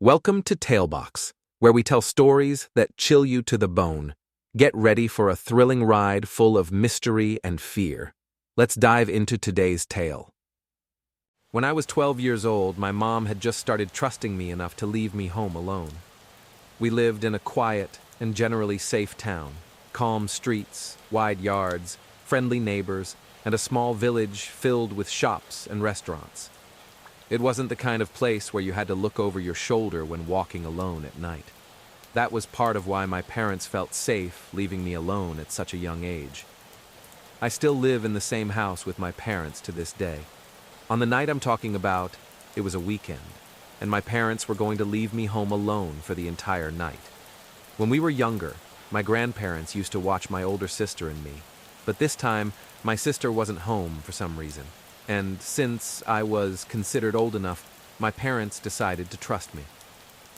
Welcome to Tailbox, where we tell stories that chill you to the bone. Get ready for a thrilling ride full of mystery and fear. Let's dive into today's tale. When I was 12 years old, my mom had just started trusting me enough to leave me home alone. We lived in a quiet and generally safe town. Calm streets, wide yards, friendly neighbors, and a small village filled with shops and restaurants. It wasn't the kind of place where you had to look over your shoulder when walking alone at night. That was part of why my parents felt safe leaving me alone at such a young age. I still live in the same house with my parents to this day. On the night I'm talking about, it was a weekend, and my parents were going to leave me home alone for the entire night. When we were younger, my grandparents used to watch my older sister and me, but this time, my sister wasn't home for some reason. And since I was considered old enough, my parents decided to trust me.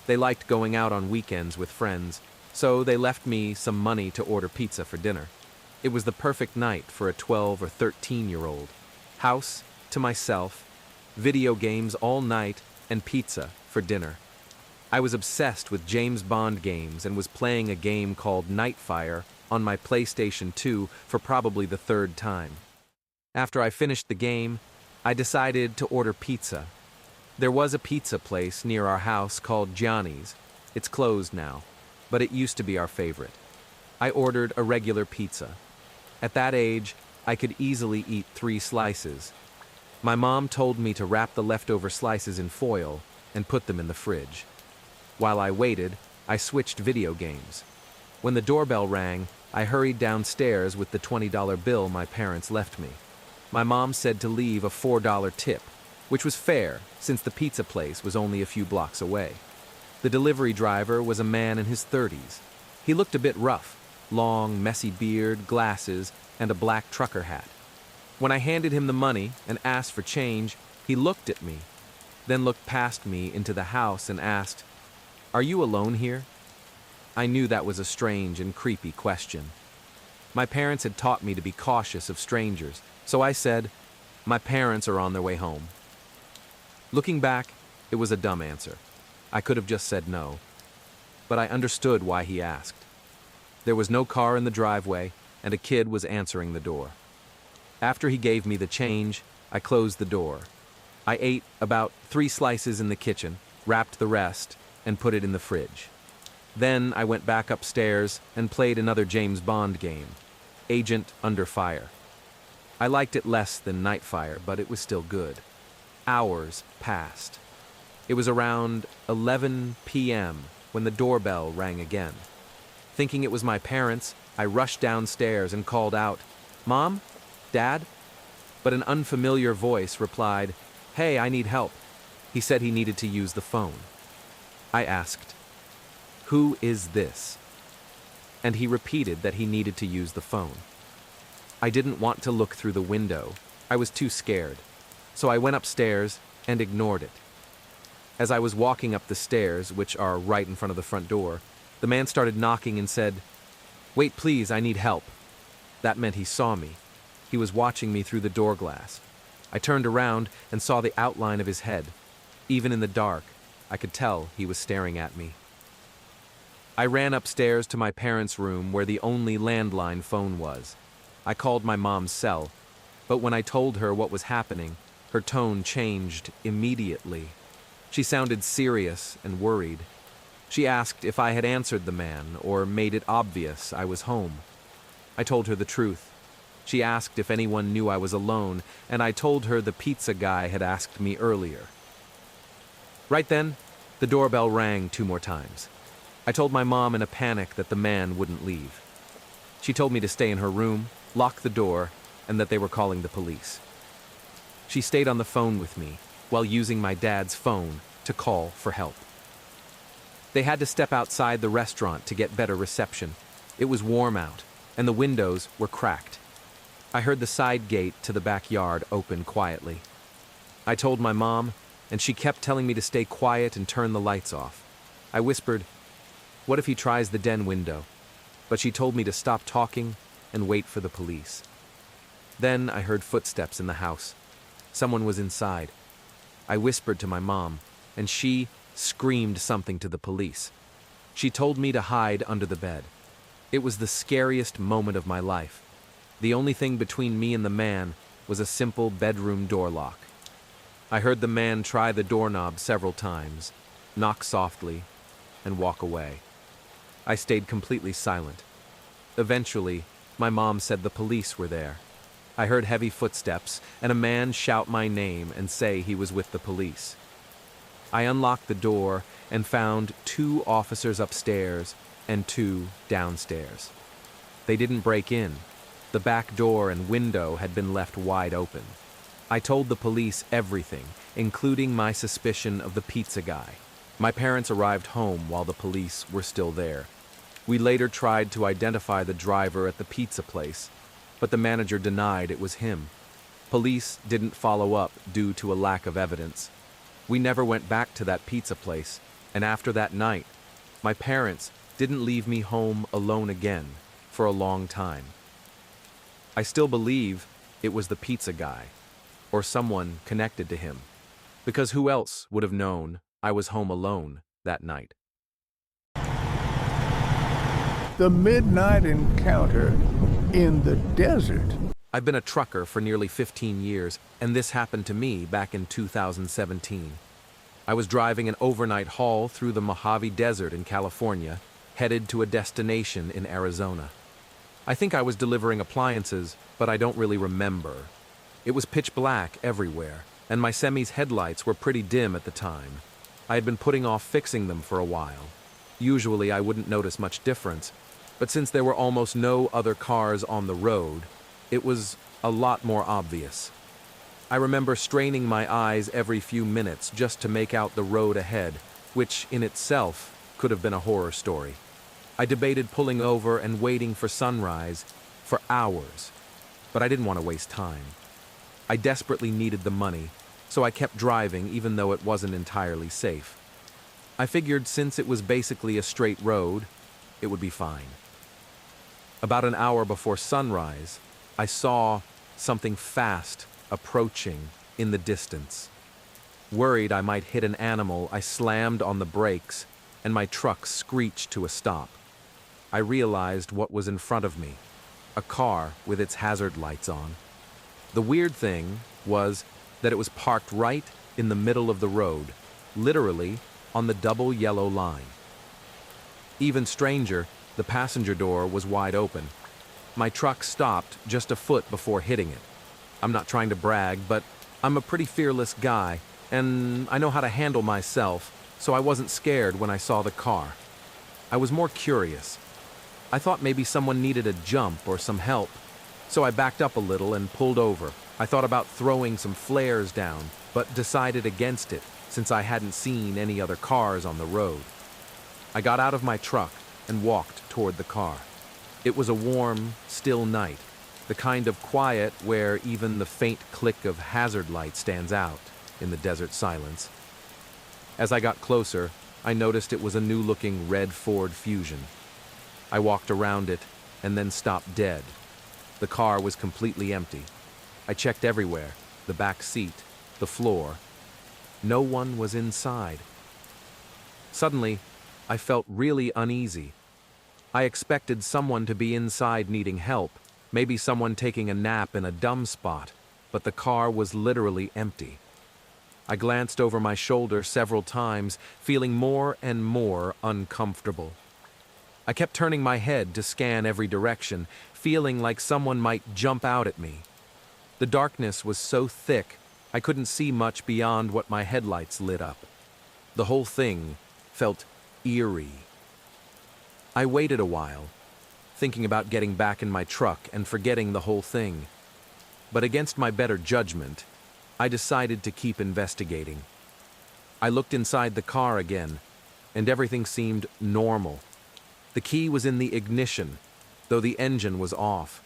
They liked going out on weekends with friends, so they left me some money to order pizza for dinner. It was the perfect night for a 12 or 13-year-old. House to myself, video games all night, and pizza for dinner. I was obsessed with James Bond games and was playing a game called Nightfire on my PlayStation 2 for probably the third time. After I finished the game, I decided to order pizza. There was a pizza place near our house called Gianni's. It's closed now, but it used to be our favorite. I ordered a regular pizza. At that age, I could easily eat 3 slices. My mom told me to wrap the leftover slices in foil and put them in the fridge. While I waited, I switched video games. When the doorbell rang, I hurried downstairs with the $20 bill my parents left me. My mom said to leave a $4 tip, which was fair since the pizza place was only a few blocks away. The delivery driver was a man in his 30s. He looked a bit rough, long, messy beard, glasses, and a black trucker hat. When I handed him the money and asked for change, he looked at me, then looked past me into the house and asked, "Are you alone here?" I knew that was a strange and creepy question. My parents had taught me to be cautious of strangers, so I said, "My parents are on their way home." Looking back, it was a dumb answer. I could have just said no. But I understood why he asked. There was no car in the driveway, and a kid was answering the door. After he gave me the change, I closed the door. I ate about 3 slices in the kitchen, wrapped the rest, and put it in the fridge. Then I went back upstairs and played another James Bond game, Agent Under Fire. I liked it less than Nightfire, but it was still good. Hours passed. It was around 11 p.m. when the doorbell rang again. Thinking it was my parents, I rushed downstairs and called out, "Mom? Dad?" But an unfamiliar voice replied, "Hey, I need help." He said he needed to use the phone. I asked, "Who is this?" And he repeated that he needed to use the phone. I didn't want to look through the window. I was too scared. So I went upstairs and ignored it. As I was walking up the stairs, which are right in front of the front door, the man started knocking and said, "Wait, please, I need help." That meant he saw me. He was watching me through the door glass. I turned around and saw the outline of his head. Even in the dark, I could tell he was staring at me. I ran upstairs to my parents' room where the only landline phone was. I called my mom's cell, but when I told her what was happening, her tone changed immediately. She sounded serious and worried. She asked if I had answered the man or made it obvious I was home. I told her the truth. She asked if anyone knew I was alone, and I told her the pizza guy had asked me earlier. Right then, the doorbell rang 2 more times. I told my mom in a panic that the man wouldn't leave. She told me to stay in her room, lock the door, and that they were calling the police. She stayed on the phone with me while using my dad's phone to call for help. They had to step outside the restaurant to get better reception. It was warm out, and the windows were cracked. I heard the side gate to the backyard open quietly. I told my mom, and she kept telling me to stay quiet and turn the lights off. I whispered, "What if he tries the den window?" But she told me to stop talking and wait for the police. Then I heard footsteps in the house. Someone was inside. I whispered to my mom, and she screamed something to the police. She told me to hide under the bed. It was the scariest moment of my life. The only thing between me and the man was a simple bedroom door lock. I heard the man try the doorknob several times, knock softly, and walk away. I stayed completely silent. Eventually, my mom said the police were there. I heard heavy footsteps and a man shout my name and say he was with the police. I unlocked the door and found 2 officers upstairs and 2 downstairs. They didn't break in. The back door and window had been left wide open. I told the police everything, including my suspicion of the pizza guy. My parents arrived home while the police were still there. We later tried to identify the driver at the pizza place, but the manager denied it was him. Police didn't follow up due to a lack of evidence. We never went back to that pizza place, and after that night, my parents didn't leave me home alone again for a long time. I still believe it was the pizza guy, or someone connected to him, because who else would have known I was home alone that night? The midnight encounter in the desert. I've been a trucker for nearly 15 years, and this happened to me back in 2017. I was driving an overnight haul through the Mojave Desert in California, headed to a destination in Arizona. I think I was delivering appliances, but I don't really remember. It was pitch black everywhere, and my semi's headlights were pretty dim at the time. I had been putting off fixing them for a while. Usually I wouldn't notice much difference, but since there were almost no other cars on the road, it was a lot more obvious. I remember straining my eyes every few minutes just to make out the road ahead, which in itself could have been a horror story. I debated pulling over and waiting for sunrise for hours, but I didn't want to waste time. I desperately needed the money, so I kept driving even though it wasn't entirely safe. I figured since it was basically a straight road, it would be fine. About an hour before sunrise, I saw something fast approaching in the distance. Worried I might hit an animal, I slammed on the brakes, and my truck screeched to a stop. I realized what was in front of me, a car with its hazard lights on. The weird thing was that it was parked right in the middle of the road, literally on the double yellow line. Even stranger, the passenger door was wide open. My truck stopped just a foot before hitting it. I'm not trying to brag, but I'm a pretty fearless guy, and I know how to handle myself, so I wasn't scared when I saw the car. I was more curious. I thought maybe someone needed a jump or some help, so I backed up a little and pulled over. I thought about throwing some flares down, but decided against it since I hadn't seen any other cars on the road. I got out of my truck and walked toward the car. It was a warm, still night, the kind of quiet where even the faint click of hazard light stands out in the desert silence. As I got closer, I noticed it was a new-looking red Ford Fusion. I walked around it and then stopped dead. The car was completely empty. I checked everywhere, the back seat, the floor. No one was inside. Suddenly, I felt really uneasy. I expected someone to be inside needing help, maybe someone taking a nap in a dumb spot, but the car was literally empty. I glanced over my shoulder several times, feeling more and more uncomfortable. I kept turning my head to scan every direction, feeling like someone might jump out at me. The darkness was so thick, I couldn't see much beyond what my headlights lit up. The whole thing felt eerie. I waited a while, thinking about getting back in my truck and forgetting the whole thing. But against my better judgment, I decided to keep investigating. I looked inside the car again, and everything seemed normal. The key was in the ignition, though the engine was off.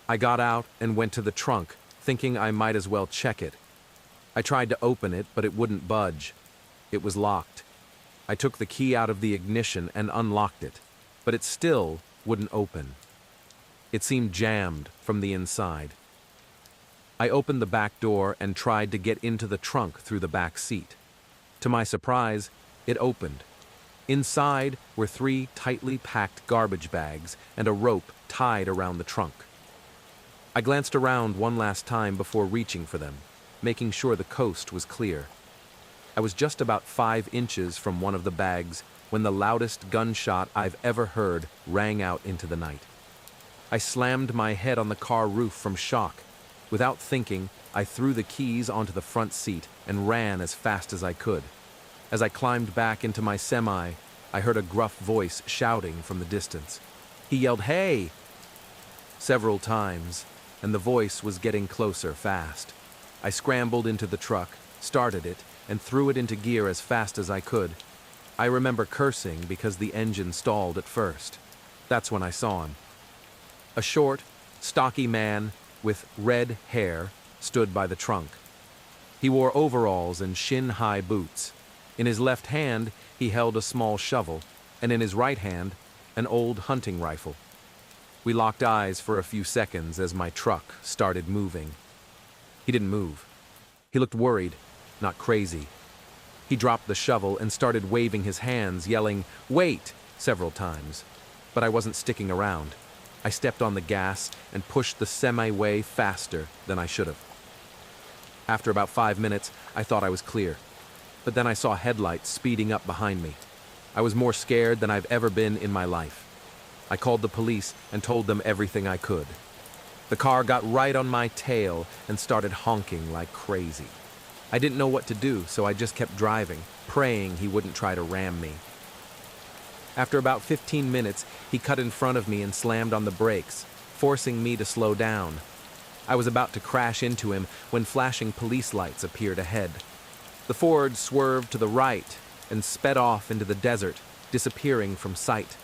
I got out and went to the trunk, thinking I might as well check it. I tried to open it, but it wouldn't budge. It was locked. I took the key out of the ignition and unlocked it, but it still wouldn't open. It seemed jammed from the inside. I opened the back door and tried to get into the trunk through the back seat. To my surprise, It opened. Inside were 3 tightly packed garbage bags and a rope tied around the trunk. I glanced around one last time before reaching for them, making sure the coast was clear. I was just about 5 inches from one of the bags when the loudest gunshot I've ever heard rang out into the night. I slammed my head on the car roof from shock. Without thinking, I threw the keys onto the front seat and ran as fast as I could. As I climbed back into my semi, I heard a gruff voice shouting from the distance. He yelled, "Hey!" several times, and the voice was getting closer fast. I scrambled into the truck, started it, and threw it into gear as fast as I could. I remember cursing because the engine stalled at first. That's when I saw him. A short, stocky man with red hair stood by the trunk. He wore overalls and shin-high boots. In his left hand, he held a small shovel, and in his right hand, an old hunting rifle. We locked eyes for a few seconds as my truck started moving. He didn't move. He looked worried, not crazy. He dropped the shovel and started waving his hands, yelling, "Wait!" several times. But I wasn't sticking around. I stepped on the gas and pushed the semi way faster than I should have. After about 5 minutes, I thought I was clear. But then I saw headlights speeding up behind me. I was more scared than I've ever been in my life. I called the police and told them everything I could. The car got right on my tail and started honking like crazy. I didn't know what to do, so I just kept driving, praying he wouldn't try to ram me. After about 15 minutes, he cut in front of me and slammed on the brakes, forcing me to slow down. I was about to crash into him when flashing police lights appeared ahead. The Ford swerved to the right and sped off into the desert, disappearing from sight.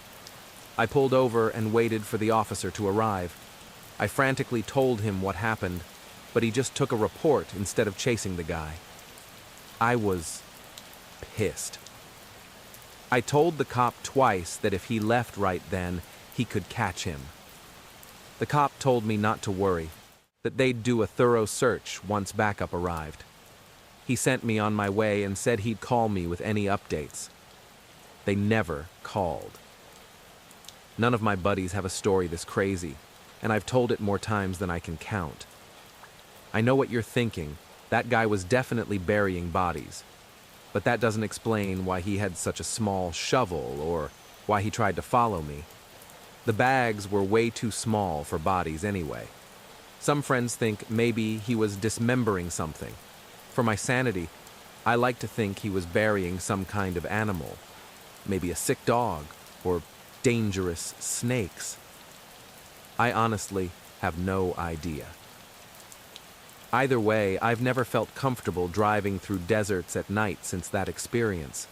I pulled over and waited for the officer to arrive. I frantically told him what happened, but he just took a report instead of chasing the guy. I was pissed. I told the cop twice that if he left right then, he could catch him. The cop told me not to worry, that they'd do a thorough search once backup arrived. He sent me on my way and said he'd call me with any updates. They never called. None of my buddies have a story this crazy, and I've told it more times than I can count. I know what you're thinking. That guy was definitely burying bodies. But that doesn't explain why he had such a small shovel or why he tried to follow me. The bags were way too small for bodies anyway. Some friends think maybe he was dismembering something. For my sanity, I like to think he was burying some kind of animal. Maybe a sick dog or dangerous snakes. I honestly have no idea. Either way, I've never felt comfortable driving through deserts at night since that experience.